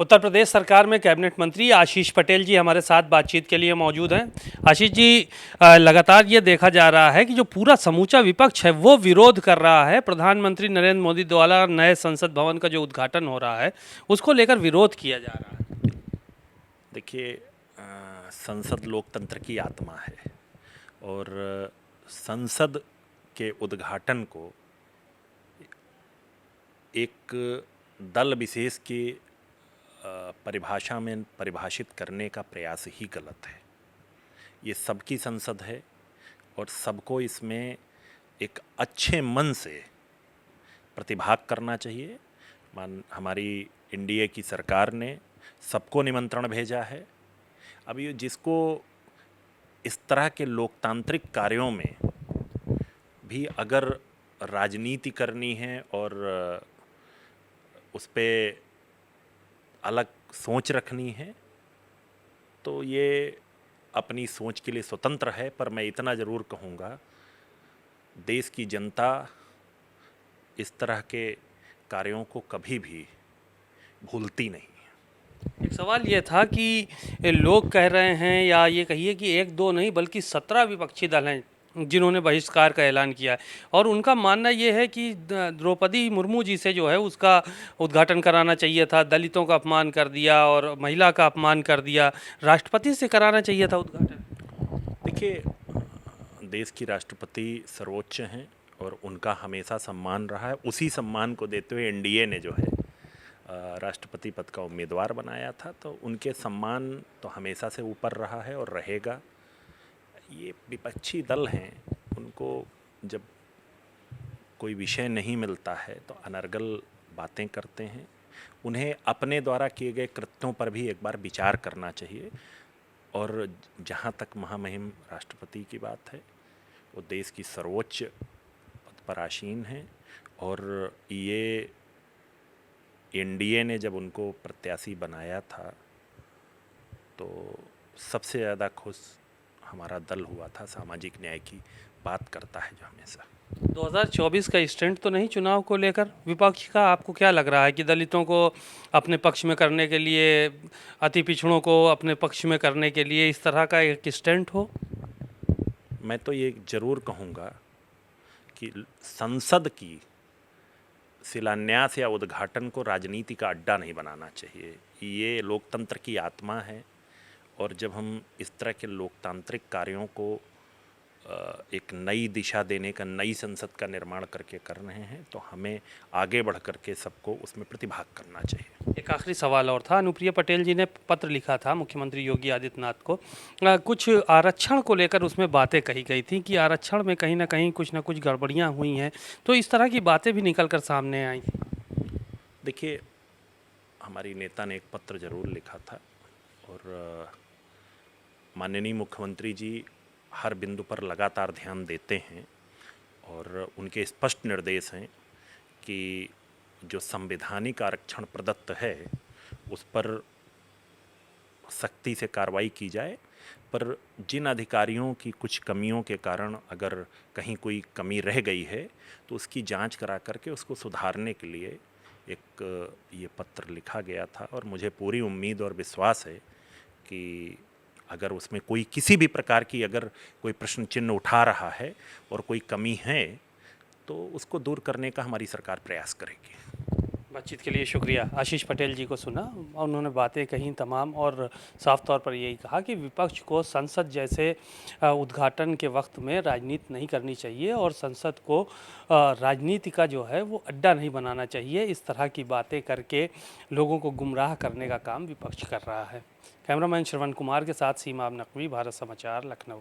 उत्तर प्रदेश सरकार में कैबिनेट मंत्री आशीष पटेल जी हमारे साथ बातचीत के लिए मौजूद हैं। आशीष जी, लगातार ये देखा जा रहा है कि जो पूरा समूचा विपक्ष है वो विरोध कर रहा है। प्रधानमंत्री नरेंद्र मोदी द्वारा नए संसद भवन का जो उद्घाटन हो रहा है उसको लेकर विरोध किया जा रहा है। देखिए, संसद लोकतंत्र की आत्मा है और संसद के उद्घाटन को एक दल विशेष की परिभाषा में परिभाषित करने का प्रयास ही गलत है। ये सबकी संसद है और सबको इसमें एक अच्छे मन से प्रतिभाग करना चाहिए। हमारी एनडीए की सरकार ने सबको निमंत्रण भेजा है। अब ये जिसको इस तरह के लोकतांत्रिक कार्यों में भी अगर राजनीति करनी है और उस पर अलग सोच रखनी है तो ये अपनी सोच के लिए स्वतंत्र है, पर मैं इतना ज़रूर कहूँगा, देश की जनता इस तरह के कार्यों को कभी भी भूलती नहीं है। एक सवाल ये था कि लोग कह रहे हैं, या ये कहिए कि एक दो नहीं बल्कि 17 विपक्षी दल हैं जिन्होंने बहिष्कार का ऐलान किया है, और उनका मानना ये है कि द्रौपदी मुर्मू जी से जो है उसका उद्घाटन कराना चाहिए था। दलितों का अपमान कर दिया और महिला का अपमान कर दिया, राष्ट्रपति से कराना चाहिए था उद्घाटन। देखिए, देश की राष्ट्रपति सर्वोच्च हैं और उनका हमेशा सम्मान रहा है। उसी सम्मान को देते हुए एनडीए ने जो है राष्ट्रपति पद का उम्मीदवार बनाया था, तो उनके सम्मान तो हमेशा से ऊपर रहा है और रहेगा। ये विपक्षी दल हैं, उनको जब कोई विषय नहीं मिलता है तो अनर्गल बातें करते हैं। उन्हें अपने द्वारा किए गए कृत्यों पर भी एक बार विचार करना चाहिए। और जहाँ तक महामहिम राष्ट्रपति की बात है, वो देश की सर्वोच्च पद पर आसीन हैं और ये एनडीए ने जब उनको प्रत्याशी बनाया था तो सबसे ज़्यादा खुश हमारा दल हुआ था। सामाजिक न्याय की बात करता है जो हमेशा। 2024 का स्टैंड तो नहीं चुनाव को लेकर विपक्ष का? आपको क्या लग रहा है कि दलितों को अपने पक्ष में करने के लिए, अति पिछड़ों को अपने पक्ष में करने के लिए इस तरह का एक स्टैंड हो? मैं तो ये ज़रूर कहूँगा कि संसद की शिलान्यास या उद्घाटन को राजनीति का अड्डा नहीं बनाना चाहिए। ये लोकतंत्र की आत्मा है और जब हम इस तरह के लोकतांत्रिक कार्यों को एक नई दिशा देने का, नई संसद का निर्माण करके कर रहे हैं, तो हमें आगे बढ़ करके सबको उसमें प्रतिभाग करना चाहिए। एक आखिरी सवाल और था। अनुप्रिया पटेल जी ने पत्र लिखा था मुख्यमंत्री योगी आदित्यनाथ को, कुछ आरक्षण को लेकर उसमें बातें कही गई थी कि आरक्षण में कहीं ना कुछ गड़बड़ियां हुई हैं, तो इस तरह की बातें भी निकल कर सामने आई थी। देखिए, हमारी नेता ने एक पत्र ज़रूर लिखा था और माननीय मुख्यमंत्री जी हर बिंदु पर लगातार ध्यान देते हैं और उनके स्पष्ट निर्देश हैं कि जो संवैधानिक आरक्षण प्रदत्त है उस पर सख्ती से कार्रवाई की जाए, पर जिन अधिकारियों की कुछ कमियों के कारण अगर कहीं कोई कमी रह गई है तो उसकी जांच करा करके उसको सुधारने के लिए एक ये पत्र लिखा गया था। और मुझे पूरी उम्मीद और विश्वास है कि अगर उसमें कोई किसी भी प्रकार की अगर कोई प्रश्न चिन्ह उठा रहा है और कोई कमी है तो उसको दूर करने का हमारी सरकार प्रयास करेगी। बातचीत के लिए शुक्रिया। आशीष पटेल जी को सुना और उन्होंने बातें कहीं तमाम, और साफ तौर पर यही कहा कि विपक्ष को संसद जैसे उद्घाटन के वक्त में राजनीति नहीं करनी चाहिए और संसद को राजनीति का जो है वो अड्डा नहीं बनाना चाहिए। इस तरह की बातें करके लोगों को गुमराह करने का काम विपक्ष कर रहा है। कैमरामैन श्रवण कुमार के साथ सीमा नकवी, भारत समाचार, लखनऊ।